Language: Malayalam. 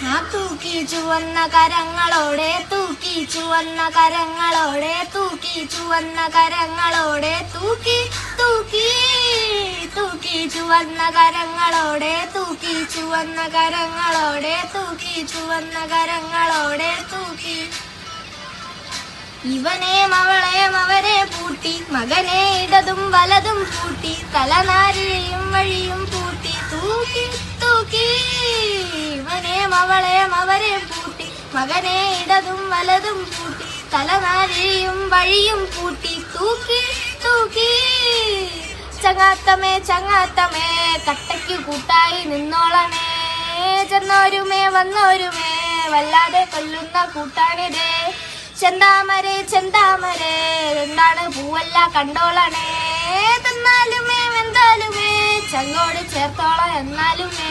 ആ തൂക്കി ചുവന്ന കരങ്ങളോടെ തൂക്കി ചുവന്ന കരങ്ങളോടെ തൂക്കി ചുവന്ന കരങ്ങളോടെ തൂക്കി തൂക്കി തൂക്കി ചുവന്ന കരങ്ങളോടെ തൂക്കി ചുവന്ന കരങ്ങളോടെ തൂക്കി ചുവന്ന കരങ്ങളോടെ തൂക്കി ഇവനെയും അവളെയും അവരെ പൂട്ടി മകനെ ഇടതും വലതും പൂട്ടി തലനാരിഴയും വഴിയും പൂട്ടി തൂക്കി തൂക്കി ഇവനെയും അവളെയും അവരെ പൂട്ടി മകനെ ഇടതും വലതും പൂട്ടി തലനാരിഴയും വഴിയും പൂട്ടി തൂക്കി തൂക്കി ചങ്ങാത്തമേ ചങ്ങാത്തമേ കട്ടയ്ക്കു കൂട്ടായി നിന്നോളണേ ചെന്നോരുമേ വന്നോരുമേ വല്ലാതെ കൊല്ലുന്ന കൂട്ടാണിതേ ചെന്താമരേ ചെന്താമരേ എന്താണ് പൂവല്ല കണ്ടോളണേ തന്നാലുമേ വെന്താലുമേ ചങ്ങോട് ചേർത്തോള എന്നാലുമേ